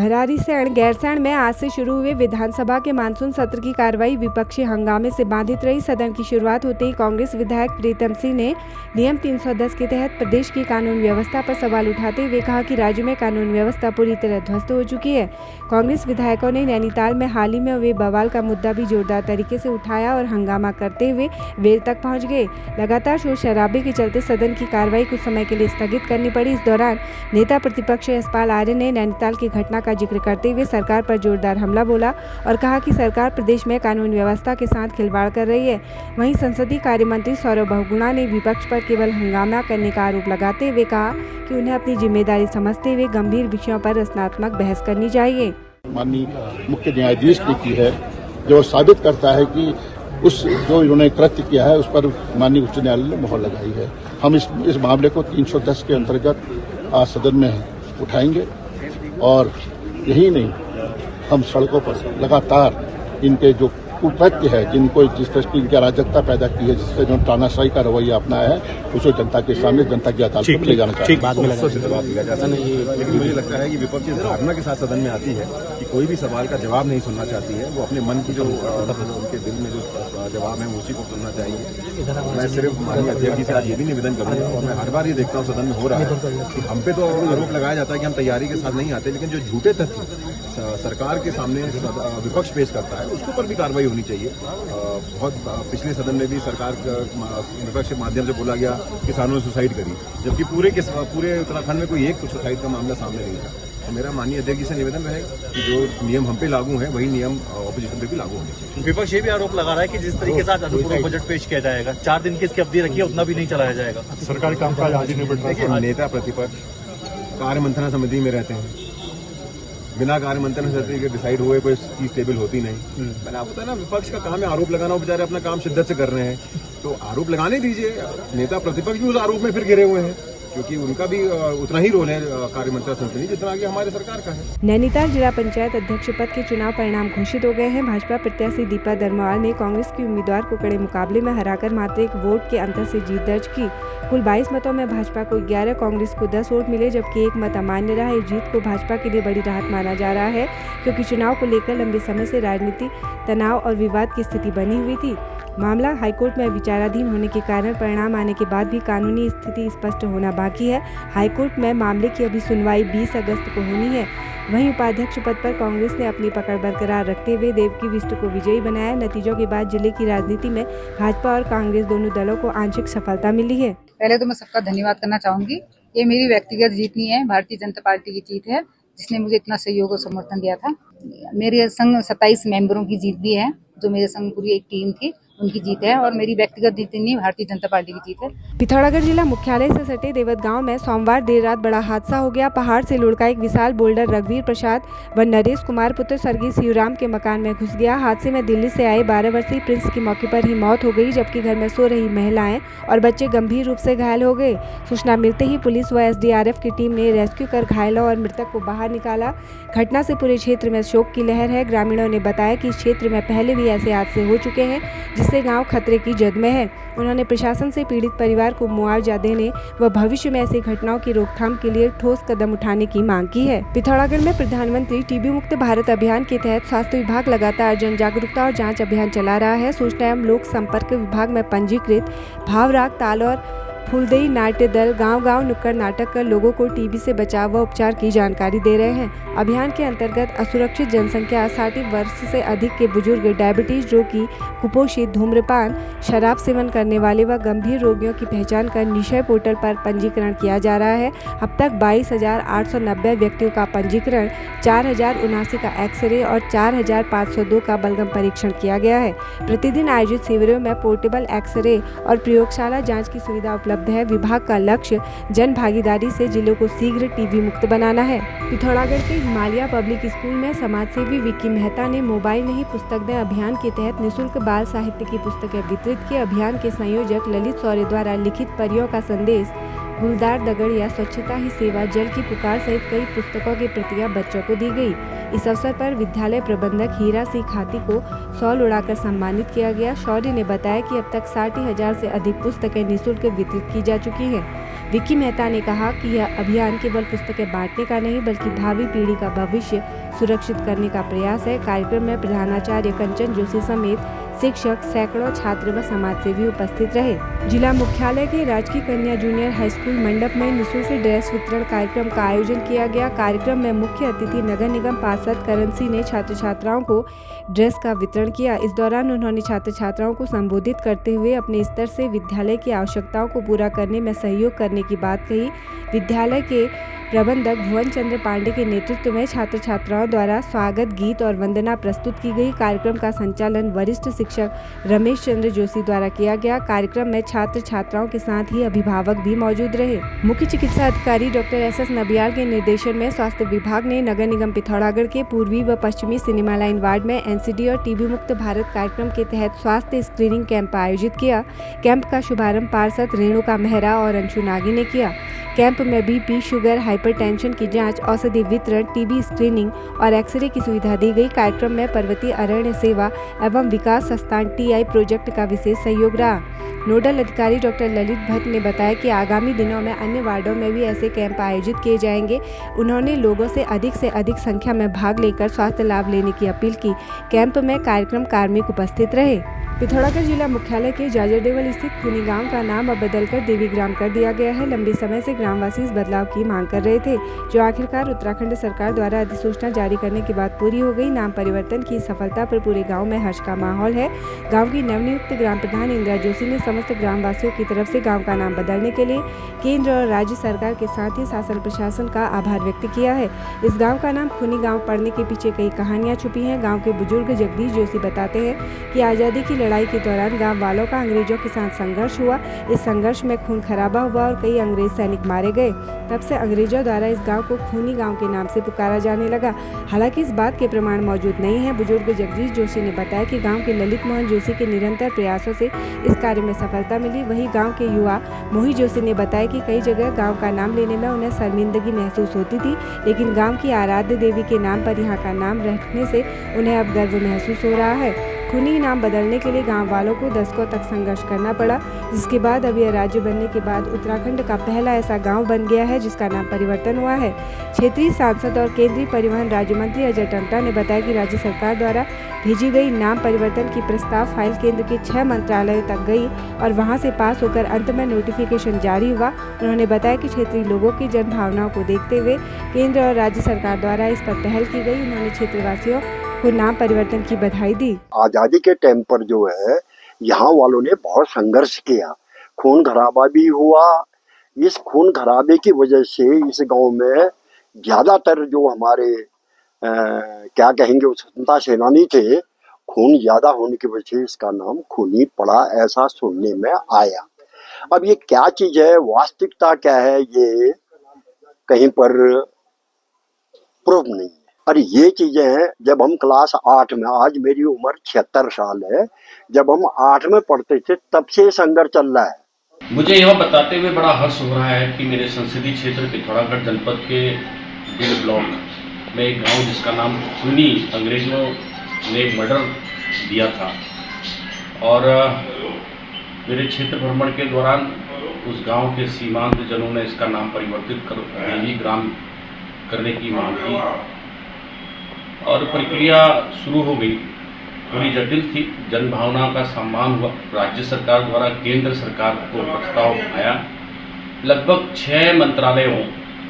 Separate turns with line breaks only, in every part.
भराड़ीसैंण गैरसैंण में आज से शुरू हुए विधानसभा के मानसून सत्र की कार्रवाई विपक्षी हंगामे से बाधित रही। सदन की शुरुआत होते ही कांग्रेस विधायक प्रीतम सिंह ने नियम 310 के तहत प्रदेश की कानून व्यवस्था पर सवाल उठाते हुए कहा कि राज्य में कानून व्यवस्था पूरी तरह ध्वस्त हो चुकी है। कांग्रेस विधायकों ने नैनीताल में हाल ही में हुए बवाल का मुद्दा भी जोरदार तरीके से उठाया और हंगामा करते हुए वेल तक पहुँच गए। लगातार शोर शराबे के चलते सदन की कार्रवाई कुछ समय के लिए स्थगित करनी पड़ी। इस दौरान नेता प्रतिपक्ष यशपाल आर्य ने नैनीताल की घटना का जिक्र करते हुए सरकार पर जोरदार हमला बोला और कहा कि सरकार प्रदेश में कानून व्यवस्था के साथ खिलवाड़ कर रही है। वहीं संसदीय कार्य मंत्री सौरभ बहुगुणा ने विपक्ष पर केवल हंगामा करने का आरोप लगाते हुए कहा कि उन्हें अपनी जिम्मेदारी समझते हुए गंभीर विषयों पर रचनात्मक बहस करनी चाहिए।
माननीय मुख्य न्यायाधीश ने की है जो साबित करता है कि उस जो इन्होंने कृत्य किया है उस पर माननीय उच्च न्यायालय ने मोहर लगाई है। हम इस मामले को 310 के अंतर्गत आज सदन में उठाएंगे और यही नहीं, हम सड़कों पर लगातार इनके जो कुकृत्य है, जिनको जिस तरह की इनकी अराजकता पैदा की है, जिससे जो तानाशाही का रवैया अपनाया है, उसको जनता के सामने, जनता की अदालत में ले जाना चाहिए।
लेकिन मुझे लगता है कि विपक्ष इस धारणा के साथ सदन में आती है कि कोई भी सवाल का जवाब नहीं सुनना चाहती है। वो अपने मन की जो उनके दिल में जो जवाब है उसी को सुनना चाहिए। मैं सिर्फ माननीय अध्यक्ष जी से आज ये भी निवेदन करूंगा और मैं हर बार ये देखता हूँ सदन में हो रहा है कि हम पे तो आरोप लगाया जाता है कि हम तैयारी के साथ नहीं आते, लेकिन जो झूठे तथ्य सरकार के सामने विपक्ष पेश करता है उसके ऊपर भी कार्रवाई होनी चाहिए। बहुत पिछले सदन में भी सरकार विपक्ष के माध्यम से बोला गया किसानों ने सुसाइड करी, जबकि पूरे उत्तराखंड में कोई एक सुसाइड का मामला सामने नहीं था। तो मेरा माननीय अध्यक्ष जी से निवेदन रहेगा कि जो नियम हम पे लागू है वही नियम ऑपोजिशन पे भी लागू होने चाहिए।
विपक्ष ये भी आरोप लगा रहा है कि जिस तरीके से आज अनुपूरक बजट पेश किया जाएगा, 4 दिन की इसकी अवधि रखी है, उतना भी नहीं चलाया जाएगा।
सरकारी कामकाज आज ही निपट रहा है। नेता प्रतिपक्ष कार्य मंत्रणा समिति में रहते हैं, बिना कार्य मंत्रणा समिति के डिसाइड हुए कोई चीज टेबल होती नहीं। मैंने आपको बताया ना, विपक्ष का काम है आरोप लगाना, वो बेचारे अपना काम शिद्दत से कर रहे हैं, तो आरोप लगाने दीजिए। नेता प्रतिपक्ष भी उस आरोप में फिर घिरे हुए हैं क्योंकि उनका भी उतना ही रोल है कार्य मंत्रणा समिति जितना कि हमारे सरकार का है।
नैनीताल जिला पंचायत अध्यक्ष पद के चुनाव परिणाम घोषित हो गए हैं। भाजपा प्रत्याशी दीपा दरमवाल ने कांग्रेस की उम्मीदवार को कड़े मुकाबले में हराकर मात्र 1 वोट के अंतर से जीत दर्ज की। कुल 22 मतों में भाजपा को 11, कांग्रेस को 10 वोट मिले, जबकि 1 मत अमान्य रहा। इस जीत को भाजपा के लिए बड़ी राहत माना जा रहा है क्योंकि चुनाव को लेकर लंबे समय से राजनीतिक तनाव और विवाद की स्थिति बनी हुई थी। मामला हाईकोर्ट में विचाराधीन होने के कारण परिणाम आने के बाद भी कानूनी स्थिति स्पष्ट होना बाकी है। हाईकोर्ट में मामले की अभी सुनवाई 20 अगस्त को होनी है। वहीं उपाध्यक्ष पद पर कांग्रेस ने अपनी पकड़ बरकरार रखते हुए देवकी बिष्ट को विजयी बनाया। नतीजों के बाद जिले की राजनीति में भाजपा और कांग्रेस दोनों दलों को आंशिक सफलता मिली है।
पहले तो मैं सबका धन्यवाद करना चाहूंगी। ये मेरी व्यक्तिगत जीत नहीं है, भारतीय जनता पार्टी की जीत है जिसने मुझे इतना सहयोग और समर्थन दिया था। मेरे संग 27 मेंबरों की जीत भी है, जो मेरे संग पूरी एक टीम थी, उनकी जीत है और मेरी व्यक्तिगत जीत नहीं, भारतीय जनता पार्टी की जीत है।
पिथौरागढ़ जिला मुख्यालय से सटे देवत गांव में सोमवार देर रात बड़ा हादसा हो गया। पहाड़ से लुढ़का एक विशाल बोल्डर रघुवीर प्रसाद व नरेश कुमार पुत्र स्वर्गीय शिवराम के मकान में घुस गया। हादसे में दिल्ली से आए 12 वर्षीय प्रिंस की मौके पर ही मौत हो गई, जबकि घर में सो रही महिलाएं और बच्चे गंभीर रूप से घायल हो गए। सूचना मिलते ही पुलिस व एसडीआरएफ की टीम ने रेस्क्यू कर घायलों और मृतक को बाहर निकाला। घटना से पूरे क्षेत्र में शोक की लहर है। ग्रामीणों ने बताया कि इस क्षेत्र में पहले भी ऐसे हादसे हो चुके हैं, जिससे गाँव खतरे की जद में है। उन्होंने प्रशासन से पीड़ित परिवार को मुआवजा देने व भविष्य में ऐसी घटनाओं की रोकथाम के लिए ठोस कदम उठाने की मांग की है। पिथौरागढ़ में प्रधानमंत्री टीबी मुक्त भारत अभियान के तहत स्वास्थ्य विभाग लगातार जन जागरूकता और जांच अभियान चला रहा है। सूचना एवं लोक संपर्क विभाग में पंजीकृत भावराग ताल और फूलदेई नाट्य दल गांव-गांव नुक्कड़ नाटक कर लोगों को टीबी से बचाव व उपचार की जानकारी दे रहे हैं। अभियान के अंतर्गत असुरक्षित जनसंख्या, 60 वर्ष से अधिक के बुजुर्ग, डायबिटीज रोगी, कुपोषित, धूम्रपान, शराब सेवन करने वाले व गंभीर रोगियों की पहचान कर निश्चय पोर्टल पर पंजीकरण किया जा रहा है। अब तक 22,890 व्यक्तियों का पंजीकरण, 4,079 का एक्सरे और 4,502 का बलगम परीक्षण किया गया है। प्रतिदिन आयोजित शिविरों में पोर्टेबल एक्सरे और प्रयोगशाला जाँच की सुविधा उपलब्ध है। विभाग का लक्ष्य जन भागीदारी से जिलों को शीघ्र टीबी मुक्त बनाना है। पिथौरागढ़ के हिमालय पब्लिक स्कूल में समाजसेवी विक्की मेहता ने मोबाइल नहीं पुस्तक दें अभियान के तहत निःशुल्क बाल साहित्य की पुस्तकें वितरित की। अभियान के संयोजक ललित सौर्य द्वारा लिखित परियों का संदेश, गुलदार दगड़ या स्वच्छता ही सेवा, जल की पुकार सहित कई पुस्तकों की प्रतियां बच्चों को दी गई। इस अवसर पर विद्यालय प्रबंधक हीरा सिंह खाती को शॉल उड़ाकर सम्मानित किया गया। शौर्य ने बताया कि अब तक 60,000 से अधिक पुस्तकें निःशुल्क वितरित की जा चुकी हैं। विक्की मेहता ने कहा कि यह अभियान केवल पुस्तकें बांटने का नहीं बल्कि भावी पीढ़ी का भविष्य सुरक्षित करने का प्रयास है। कार्यक्रम में प्रधानाचार्य कंचन जोशी समेत शिक्षक, सैकड़ों छात्र व समाजसेवी उपस्थित रहे। जिला मुख्यालय के राजकीय कन्या जूनियर हाई स्कूल मंडप में निःशुल्क ड्रेस वितरण कार्यक्रम का आयोजन किया गया। कार्यक्रम में मुख्य अतिथि नगर निगम पार्षद करण सिंह ने छात्र छात्राओं को ड्रेस का वितरण किया। इस दौरान उन्होंने छात्र छात्राओं को संबोधित करते हुए अपने स्तर से विद्यालय की आवश्यकताओं को पूरा करने में सहयोग करने की बात कही। विद्यालय के प्रबंधक भुवन चंद्र पांडे के नेतृत्व में छात्र छात्राओं द्वारा स्वागत गीत और वंदना प्रस्तुत की गई। कार्यक्रम का संचालन वरिष्ठ शिक्षक रमेश चंद्र जोशी द्वारा किया गया। कार्यक्रम में छात्र छात्राओं के साथ ही अभिभावक भी मौजूद रहे। मुख्य चिकित्सा अधिकारी डॉक्टर SS नबियाल के निर्देशन में स्वास्थ्य विभाग ने नगर निगम पिथौरागढ़ के पूर्वी व पश्चिमी सिनेमा लाइन वार्ड में NCD और TB मुक्त भारत कार्यक्रम के तहत स्वास्थ्य स्क्रीनिंग कैंप आयोजित किया। कैंप का शुभारंभ पार्षद रेणुका मेहरा और अंशु नागी ने किया। कैंप में BP, शुगर, हाइपरटेंशन की जांच, औषधि वितरण, TB स्क्रीनिंग और एक्सरे की सुविधा दी गई। कार्यक्रम में पर्वतीय अरण्य सेवा एवं विकास संस्थान TI प्रोजेक्ट का विशेष सहयोग रहा। नोडल अधिकारी डॉक्टर ललित भट्ट ने बताया कि आगामी दिनों में अन्य वार्डों में भी ऐसे कैंप आयोजित किए जाएंगे। उन्होंने लोगों से अधिक संख्या में भाग लेकर स्वास्थ्य लाभ लेने की अपील की। कैंप में कार्यक्रम कार्मिक उपस्थित रहे। पिथौरागढ़ जिला मुख्यालय के जाजरदेवल स्थित खूनी गांव का नाम अब बदलकर देवी ग्राम कर दिया गया है। लंबे समय से ग्रामवासी इस बदलाव की मांग कर रहे थे, जो आखिरकार उत्तराखंड सरकार द्वारा अधिसूचना जारी करने के बाद पूरी हो गई। नाम परिवर्तन की सफलता पर पूरे गांव में हर्ष का माहौल है। गांव की नवनियुक्त ग्राम प्रधान इंदिरा जोशी ने समस्त ग्रामवासियों की तरफ से गाँव का नाम बदलने के लिए केंद्र और राज्य सरकार के साथ ही शासन प्रशासन का आभार व्यक्त किया है। इस गाँव का नाम खूनी गाँव पड़ने के पीछे कई कहानियाँ छुपी हैं। गाँव के बुजुर्ग जगदीश जोशी बताते हैं कि आज़ादी की लड़ाई के दौरान गांव वालों का अंग्रेजों के साथ संघर्ष हुआ। इस संघर्ष में खून खराबा हुआ और कई अंग्रेज सैनिक मारे गए। तब से अंग्रेजों द्वारा इस गांव को खूनी गांव के नाम से पुकारा जाने लगा। हालांकि इस बात के प्रमाण मौजूद नहीं है। बुजुर्ग जगदीश जोशी ने बताया कि गांव के ललित मोहन जोशी के निरंतर प्रयासों से इस कार्य में सफलता मिली। वहीं गाँव के युवा मोहित जोशी ने बताया कि कई जगह गाँव का नाम लेने में उन्हें शर्मिंदगी महसूस होती थी, लेकिन गाँव की आराध्य देवी के नाम पर यहाँ का नाम रखने से उन्हें अब गर्व महसूस हो रहा है। खूनी नाम बदलने के लिए गांव वालों को दशकों तक संघर्ष करना पड़ा, जिसके बाद अब यह राज्य बनने के बाद उत्तराखंड का पहला ऐसा गांव बन गया है जिसका नाम परिवर्तन हुआ है। क्षेत्रीय सांसद और केंद्रीय परिवहन राज्य मंत्री अजय टम्टा ने बताया कि राज्य सरकार द्वारा भेजी गई नाम परिवर्तन की प्रस्ताव फाइल केंद्र के 6 मंत्रालयों तक गई और वहां से पास होकर अंत में नोटिफिकेशन जारी हुआ। उन्होंने बताया कि क्षेत्रीय लोगों की जन भावनाओं को देखते हुए केंद्र और राज्य सरकार द्वारा इस पर पहल की गई। उन्होंने क्षेत्रवासियों को नाम परिवर्तन की बधाई दी।
आजादी के टाइम पर जो है यहाँ वालों ने बहुत संघर्ष किया, खून खराबा भी हुआ। इस खून खराबे की वजह से इस गांव में ज्यादातर जो हमारे क्या कहेंगे स्वतंत्रता सेनानी थे, खून ज्यादा होने की वजह से इसका नाम खूनी पड़ा, ऐसा सुनने में आया। अब ये क्या चीज है, वास्तविकता क्या है, ये कहीं पर प्रूफ नहीं है। और ये चीजें हैं जब हम क्लास 8 में, आज मेरी उम्र 76 साल है, जब हम 8 में पढ़ते थे तब से संघर्ष चल रहा है।
मुझे यह बताते हुए बड़ा हर्ष हो रहा है कि मेरे संसदीय क्षेत्र पिथौरागढ़ जनपद के दिल ब्लॉक में एक गांव जिसका नाम खूनी, अंग्रेजों ने एक मर्डर दिया था, और मेरे क्षेत्र भ्रमण के दौरान उस गांव के सीमांत जनों ने इसका नाम परिवर्तित कर देवी ग्राम करने की मांग की और प्रक्रिया शुरू हो गई। थोड़ी जटिल थी, जन भावना का सम्मान हुआ। राज्य सरकार द्वारा केंद्र सरकार को प्रस्ताव आया। लगभग 6 मंत्रालयों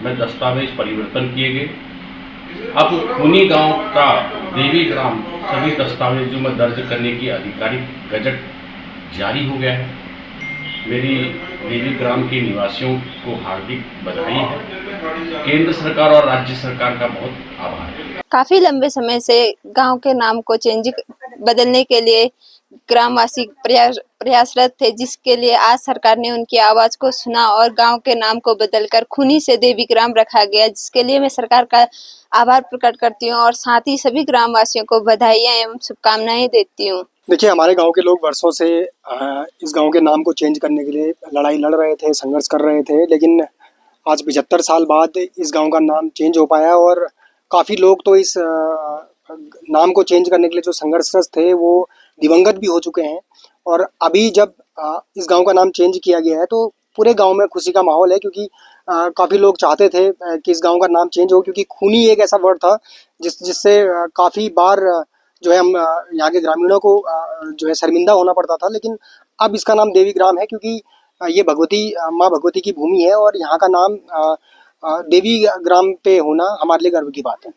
में दस्तावेज परिवर्तन किए गए। अब खूनी गांव का देवी ग्राम सभी दस्तावेजों में दर्ज करने की आधिकारिक गजट जारी हो गया है। मेरी देवी ग्राम के निवासियों को हार्दिक बधाई है। केंद्र सरकार और राज्य सरकार का बहुत आभार है।
काफी लंबे समय से गांव के नाम को बदलने के लिए ग्रामवासी प्रयासरत थे, जिसके लिए आज सरकार ने उनकी आवाज को सुना और गांव के नाम को बदलकर खूनी से देवी ग्राम रखा गया, जिसके लिए मैं सरकार का आभार प्रकट करती हूं और साथ ही सभी ग्रामवासियों को बधाइयां एवं शुभकामनाएं देती हूं।
देखिए, हमारे गांव के लोग वर्षों से इस गांव के नाम को चेंज करने के लिए लड़ाई लड़ रहे थे, संघर्ष कर रहे थे, लेकिन आज 75 साल बाद इस गांव का नाम चेंज हो पाया और काफ़ी लोग तो इस नाम को चेंज करने के लिए जो संघर्षरत थे वो दिवंगत भी हो चुके हैं। और अभी जब इस गांव का नाम चेंज किया गया है तो पूरे गांव में खुशी का माहौल है, क्योंकि काफ़ी लोग चाहते थे कि इस गांव का नाम चेंज हो, क्योंकि खूनी एक ऐसा वर्ड था जिससे काफ़ी बार जो है हम यहाँ के ग्रामीणों को जो है शर्मिंदा होना पड़ता था। लेकिन अब इसका नाम देवी ग्राम है, क्योंकि ये भगवती माँ भगवती की भूमि है और यहाँ का नाम देवी ग्राम पे होना हमारे लिए गर्व की बात है।